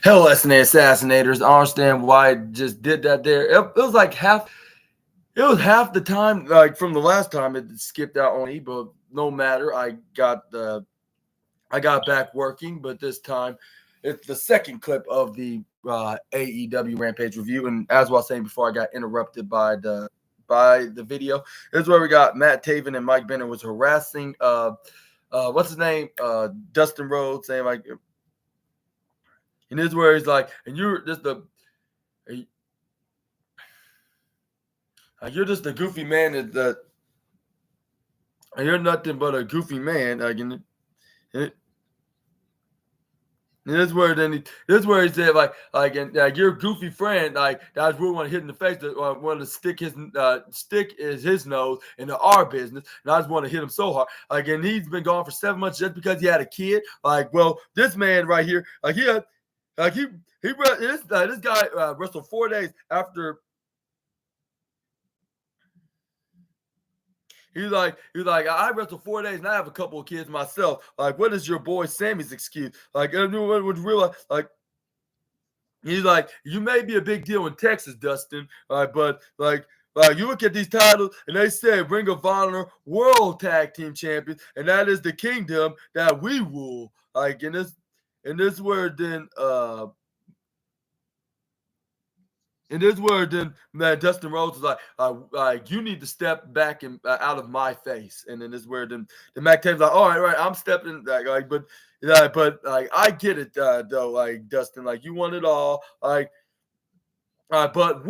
Hell, SNA assassinators. I understand why I just did that there. It was like half. It was half the time, like from the last time it skipped out on me, but no matter. I got back working, but this time it's the second clip of the AEW Rampage review. And as I was saying before, I got interrupted by the video. This is where we got Matt Taven and Mike Bennett was harassing what's his name? Dustin Rhodes, saying like, and this is where he's like, and you're just a goofy man that you're nothing but a goofy man. And this is where this is where he said and your goofy friend that's really want to hit in the face that want to stick his nose into our business, and I just want to hit him so hard and he's been gone for 7 months just because he had a kid. Well, this man right here this guy wrestled 4 days after. He's like, I wrestled 4 days and I have a couple of kids myself. What is your boy Sammy's excuse? Everyone would realize, he's like, you may be a big deal in Texas, Dustin, but you look at these titles and they say Ring of Honor World Tag Team Champions, and that is the kingdom that we rule. And this where then And this is where then Dustin Rhodes was like, you need to step back and out of my face. And then this is where then Mac Taven's like, all right, I'm stepping back. But I get it though, Dustin, you want it all, but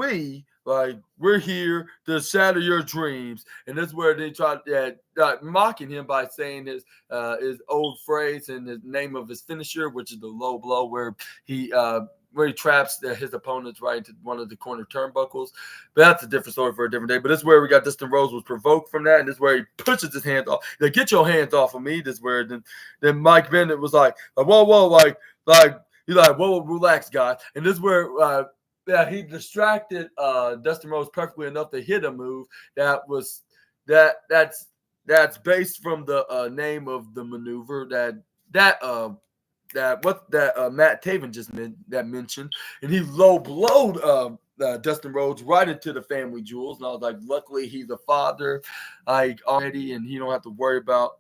we're here to shatter your dreams. And this is where they tried mocking him by saying his old phrase and the name of his finisher, which is the low blow, where he traps his opponents right into one of the corner turnbuckles. But that's a different story for a different day. But this is where we got Dustin Rhodes was provoked from that, and this is where he pushes his hands off. Get your hands off of me. This is where then Mike Bennett was like, whoa, he's like, whoa, relax, guys. And this is where he distracted Dustin Rhodes perfectly enough to hit a move that's based from the name of the maneuver that Matt Taven just mentioned, and he low blowed Dustin Rhodes right into the family jewels. And I was like, luckily he's a father already, and he don't have to worry about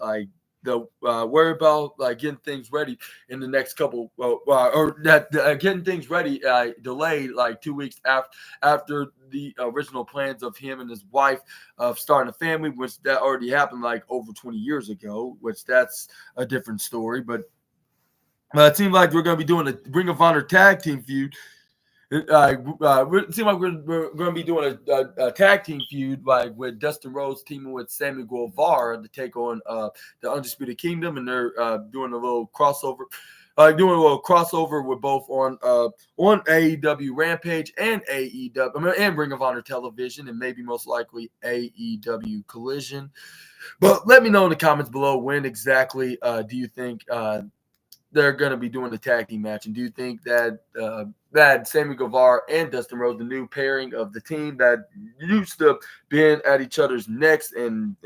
getting things ready in the next couple getting things ready delayed 2 weeks after the original plans of him and his wife of starting a family, which that already happened over 20 years ago, which that's a different story. But it seems like we're going to be doing a Ring of Honor tag team feud. It seems like we're going to be doing a tag team feud with Dustin Rhodes teaming with Sammy Guevara to take on the Undisputed Kingdom, and they're doing a little crossover. With both on AEW Rampage and and Ring of Honor Television, and maybe most likely AEW Collision. But let me know in the comments below, when exactly do you think they're going to be doing the tag team match? And do you think that Sammy Guevara and Dustin Rhodes, the new pairing of the team that used to being at each other's necks and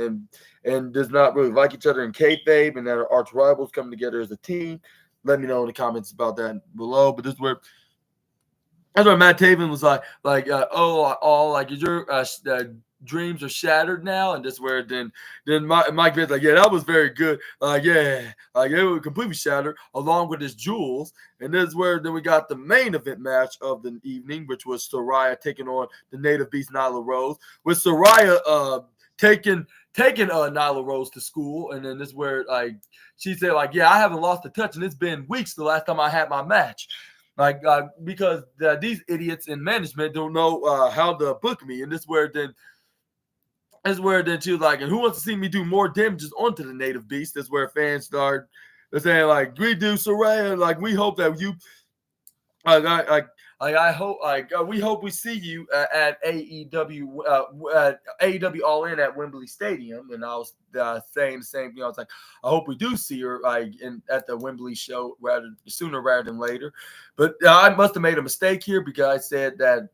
does not really like each other in kayfabe, and that are arch rivals coming together as a team? Let me know in the comments about that below. But this is where Matt Taven was is your dreams are shattered now? And this is where then Mike Ben's like, yeah, that was very good. It was completely shattered along with his jewels. And this is where then we got the main event match of the evening, which was Saraya taking on the native beast Nyla Rose, with Saraya taking Nyla Rose to school. And then this is where she said yeah, I haven't lost a touch, and it's been weeks the last time I had my match. Because these idiots in management don't know how to book me. And this is where then she was like, and who wants to see me do more damages onto the native beast? That's where fans start saying we do, Saraya. We hope that you, we hope we see you at AEW All In at Wembley Stadium. And I was saying the same thing. I was like, I hope we do see her at the Wembley show sooner rather than later. But I must have made a mistake here, because I said that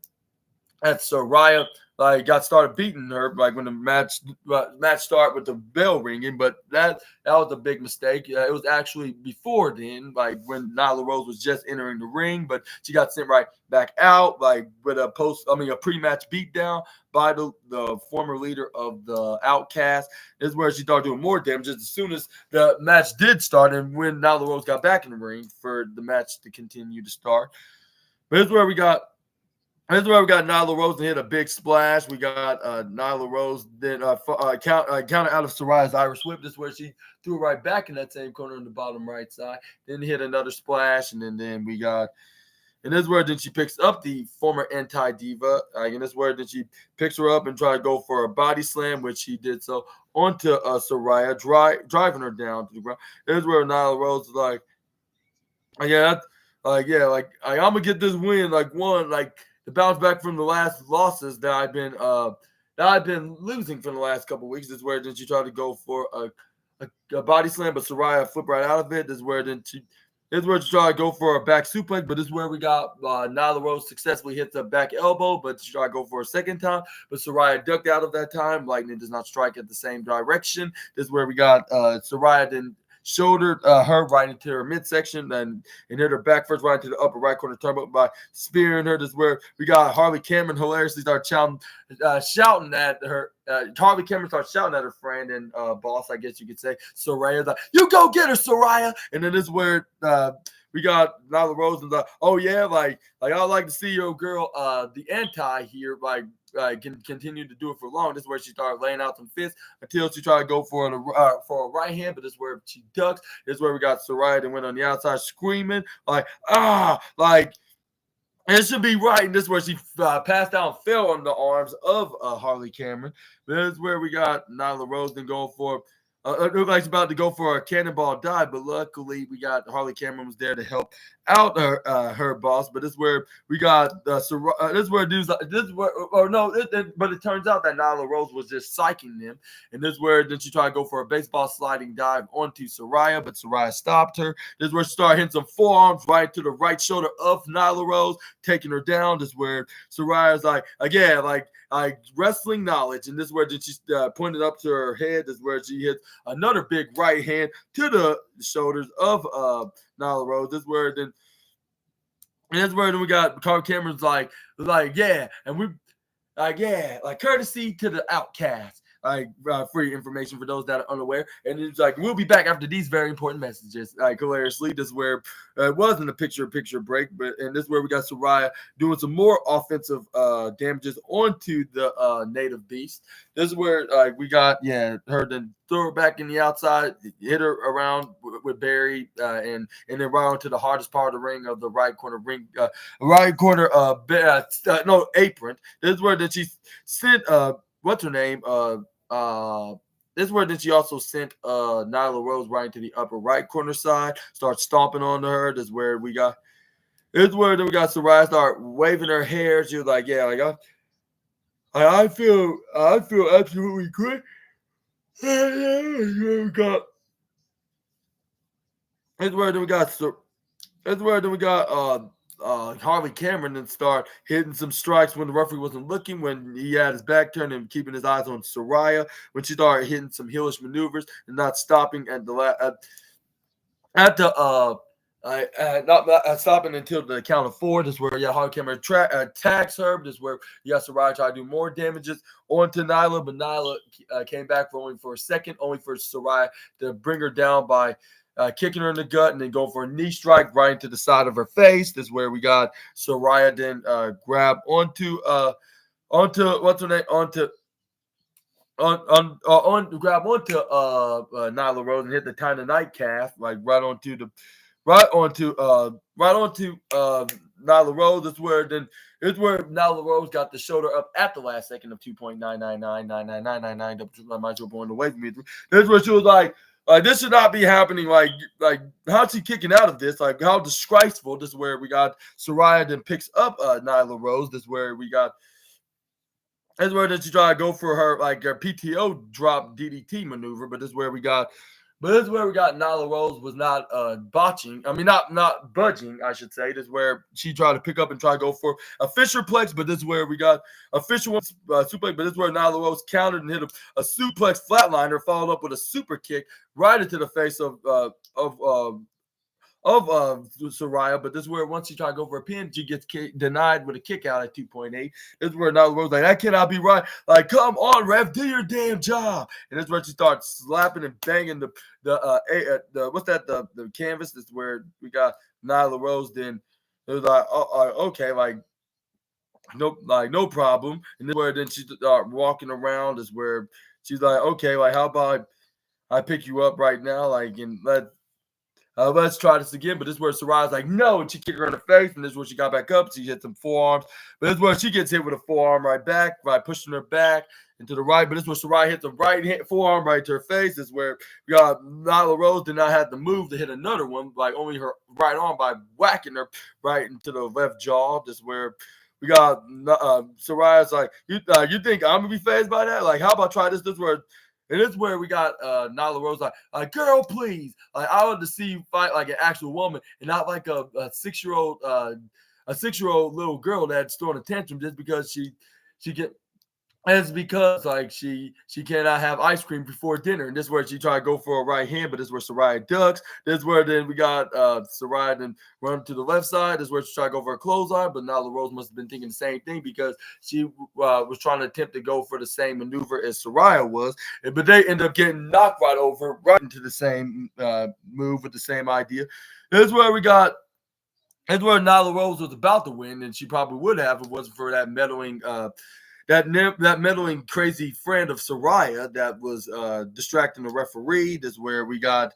Saraya got started beating her like when the match started with the bell ringing, but that was a big mistake. It was actually before then, like when Nyla Rose was just entering the ring, but she got sent right back out like with a pre-match beatdown by the former leader of the Outcast. This is where she started doing more damage as soon as the match did start, and when Nyla Rose got back in the ring for the match to continue to start. But this is where we got Nyla Rose and hit a big splash. We got Nyla Rose then counter out of Soraya's Irish Whip. This is where she threw right back in that same corner on the bottom right side. Then hit another splash, and then we got. And this is where then she picks up the former anti-diva. And this is where then she picks her up and try to go for a body slam, which she did so onto Saraya, driving her down to the ground. This is where Nyla Rose is like, I'm gonna get this win, to bounce back from the last losses that I've been losing for the last couple of weeks. This is where then she tried to go for a body slam, but Saraya flipped right out of it. This is where she tried to go for a back suplex, but this is where we got Nyla Rose successfully hit the back elbow, but she tried to go for a second time, but Saraya ducked out of that time. Lightning does not strike at the same direction. This is where we got Saraya then shouldered her right into her midsection and hit her back first right into the upper right corner turnbuckle by spearing her. This is where we got Harley Cameron hilariously start shouting at her. Harley Cameron starts shouting at her friend and boss, I guess you could say, Saraya. Like, you go get her, Saraya. And then this is where we got Nyla Rose and oh yeah, like I'd like to see your girl, the anti here, can continue to do it for long. This is where she started laying out some fists until she tried to go for a right hand, but this is where she ducks. This is where we got Saraya that went on the outside screaming and it should be right. And this is where she passed out and fell on the arms of Harley Cameron. This is where we got Nyla Rose then going for it looked like she's about to go for a cannonball dive, but luckily we got Harley Cameron was there to help out her boss. But this is where we got this is where dudes but it turns out that Nyla Rose was just psyching them, and this is where then she tried to go for a baseball sliding dive onto Saraya, but Saraya stopped her. This is where she started hitting some forearms right to the right shoulder of Nyla Rose, taking her down. This is where Saraya's like wrestling knowledge, and this is where she pointed up to her head. This is where she hit another big right hand to the shoulders of Nyla Rose. This is where then we got Carl Cameron's like courtesy to the Outcast. Free information for those that are unaware. And it's like, we'll be back after these very important messages. Hilariously, this is where it wasn't a picture break, and this is where we got Saraya doing some more offensive damages onto the native beast. This is where we got her then throw her back in the outside, hit her around with Barry, and then right onto the hardest part of the ring of the right corner apron. This is where then she sent what's her name? This is where then she also sent Nyla Rose right into the upper right corner side, start stomping onto her. This is where we got Saraya start waving her hair. She was like, I feel absolutely great. This is where we got Harley Cameron then start hitting some strikes when the referee wasn't looking, when he had his back turned and keeping his eyes on Saraya, when she started hitting some heelish maneuvers and not stopping at the not stopping until the count of 4. This is where Harley Cameron attacks her. This is where Saraya tried to do more damages onto Nyla, but Nyla came back only for a second, only for Saraya to bring her down by kicking her in the gut and then go for a knee strike right into the side of her face. This is where we got Saraya then grab onto what's her name grab onto Nyla Rose and hit the China Night calf right onto Nyla Rose. This is where Nyla Rose got the shoulder up at the last second of 2.9999999. My joke going away from me. This is where she was like, this should not be happening. Like how's she kicking out of this? Like, how disgraceful. This is where we got Saraya then picks up Nyla Rose. This is where we got. This is where she tried to go for her PTO drop DDT maneuver, but this is where we got But this is where we got Nyla Rose was not botching. I mean, not budging, I should say. This is where she tried to pick up and try to go for a Fisherplex, but this is where we got a suplex. But this is where Nyla Rose countered and hit a suplex flatliner, followed up with a super kick right into the face of Saraya, but this is where once she tried to go for a pin, she gets denied with a kick out at 2.8. This is where Nyla Rose like, that cannot be right. Like, come on, ref, do your damn job. And this is where she starts slapping and banging the canvas. This is where we got Nyla Rose. Then it was like, okay, like no problem. And this is where then she start walking around. Is where she's like, okay, like how about I pick you up right now, like and let's try this again. But this is where Saraya's like, no, and she kicked her in the face, and this is where she got back up. She hit some forearms. But this is where she gets hit with a forearm right back, by pushing her back into the right. But this is where Saraya hits a forearm right to her face. This is where we got Nyla Rose did not have the move to hit another one, like only her right arm by whacking her right into the left jaw. This is where we got Saraya's like, you think I'm going to be fazed by that? Like, how about try this? This is where and this is where we got Nyla Rose like, girl, please. Like, I want to see you fight like an actual woman and not like a 6-year-old little girl that's throwing a tantrum just because she get. And it's because like she cannot have ice cream before dinner. And this is where she tried to go for a right hand, but this is where Saraya ducks. This is where then we got Saraya then run to the left side. This is where she tried to go for a clothesline, but Nyla Rose must have been thinking the same thing because she was trying to attempt to go for the same maneuver as Saraya was. But they end up getting knocked right over, right into the same move with the same idea. This is where we got. That's where Nyla Rose was about to win, and she probably would have if it wasn't for that meddling that meddling crazy friend of Saraya that was distracting the referee. This is where we got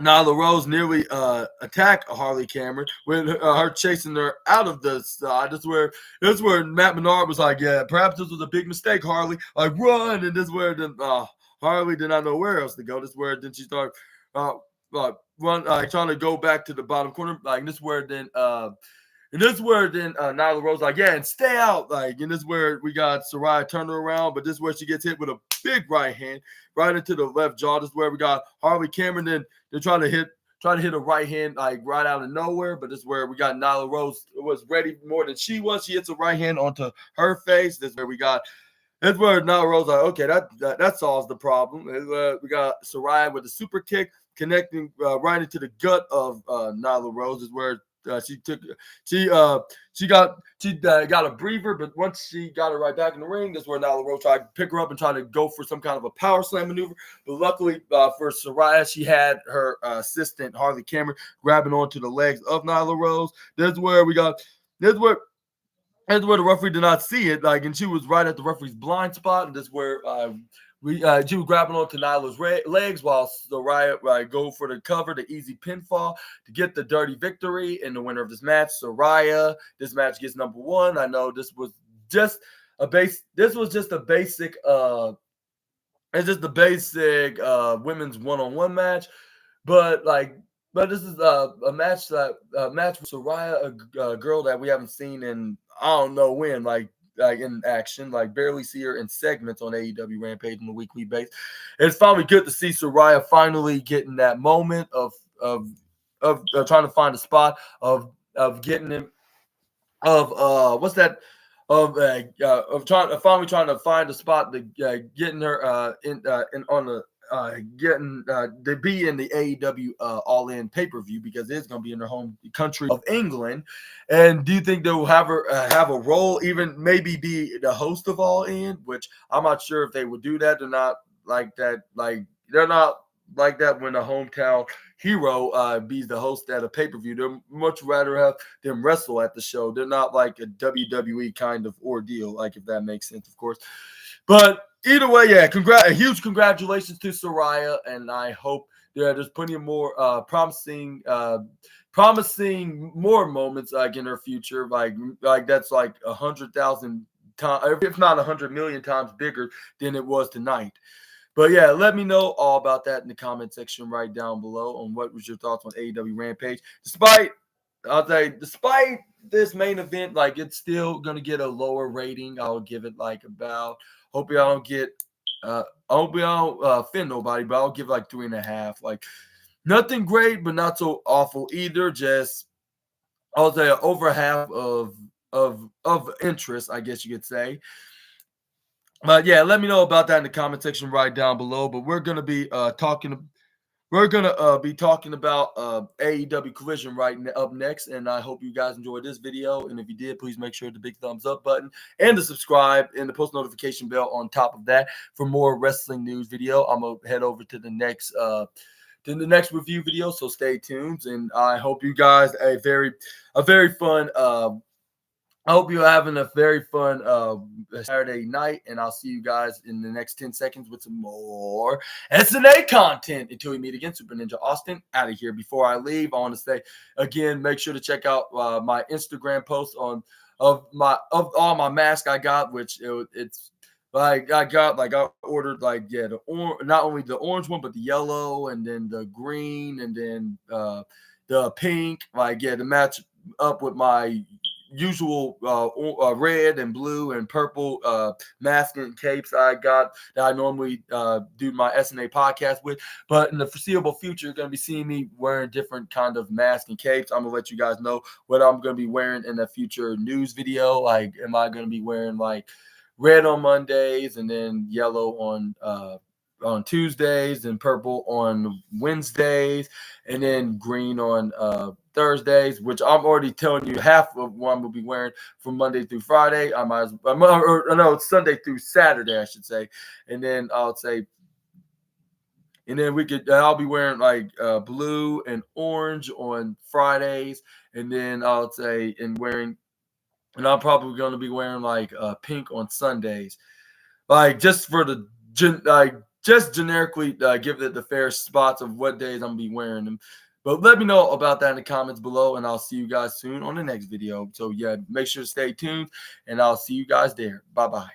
Nyla Rose nearly attack Harley Cameron with her chasing her out of the side. This is where Matt Menard was like, yeah, perhaps this was a big mistake, Harley. Like, run. And this is where then Harley did not know where else to go. This is where then she started trying to go back to the bottom corner. Like, this is where then Nyla Rose like, yeah, and stay out. Like, and this is where we got Saraya turn her around, but this is where she gets hit with a big right hand right into the left jaw. This is where we got Harley Cameron. Then they're trying to hit a right hand like right out of nowhere, but this is where we got Nyla Rose was ready more than she was. She hits a right hand onto her face. This is where we got. That's where Nyla Rose like, okay, that solves the problem. We got Saraya with a super kick connecting right into the gut of Nyla Rose. Is where she got a breather, but once she got her right back in the ring, that's where Nyla Rose tried to pick her up and try to go for some kind of a power slam maneuver. But luckily for Saraya, she had her assistant Harley Cameron grabbing onto the legs of Nyla Rose. That's where the referee did not see it, like, and she was right at the referee's blind spot, and that's where she was grabbing onto Nyla's legs while Saraya go for the cover, the easy pinfall to get the dirty victory. And the winner of this match, Saraya. This match gets number 1. I know this was just a basic. It's just the basic women's one-on-one match, but this is a match with Saraya, a girl that we haven't seen in I don't know when, like in action, like barely see her in segments on AEW Rampage on a weekly basis. And it's finally good to see Saraya finally getting that moment of trying to find a spot of getting him of finally trying to find a spot to getting her to be in the AEW All In pay-per-view, because it's going to be in their home country of England. And do you think they'll have her have a role, even maybe be the host of All In? Which I'm not sure if they would do that. They're not like that. Like, they're not like that when a hometown hero be the host at a pay-per-view. They'd much rather have them wrestle at the show. They're not like a WWE kind of ordeal, like, if that makes sense, of course. But either way, yeah, a huge congratulations to Saraya, and I hope there's plenty of more promising more moments in her future. Like that's like 100,000 times, if not 100 million times bigger than it was tonight. But yeah, let me know all about that in the comment section right down below on what was your thoughts on AEW Rampage. Despite this main event, like, it's still gonna get a lower rating. I'll give it like about. Hope y'all don't get I hope we don't offend nobody, but I'll give like 3.5. Like nothing great, but not so awful either. Just I'll say over half of interest, I guess you could say. But yeah, let me know about that in the comment section right down below. But we're gonna be talking. We're gonna be talking about AEW Collision up next, and I hope you guys enjoyed this video. And if you did, please make sure to big thumbs up button and to subscribe and the post notification bell on top of that for more wrestling news video. I'm gonna head over to the next review video, so stay tuned. And I hope you guys a very fun. I hope you're having a very fun Saturday night, and I'll see you guys in the next 10 seconds with some more SNA content. Until we meet again, Super Ninja Austin out of here. Before I leave, I want to say again, make sure to check out my Instagram post of all my masks I got, which it's like I ordered not only the orange one but the yellow and then the green and then the pink, to match up with my usual red and blue and purple mask and capes I got that I normally do my SNA podcast with. But in the foreseeable future, you're going to be seeing me wearing different kind of masks and capes. I'm going to let you guys know what I'm going to be wearing in a future news video. Like, am I going to be wearing like red on Mondays and then yellow on Tuesdays and purple on Wednesdays and then green on Thursdays, which I'm already telling you half of what I'm going to be wearing from Monday through Friday. It's Sunday through Saturday, I should say. And then I'll be wearing like blue and orange on Fridays. And then I'm probably going to be wearing like pink on Sundays. Like just for the just generically give it the fair spots of what days I'm going to be wearing them. But let me know about that in the comments below, and I'll see you guys soon on the next video. So, yeah, make sure to stay tuned, and I'll see you guys there. Bye-bye.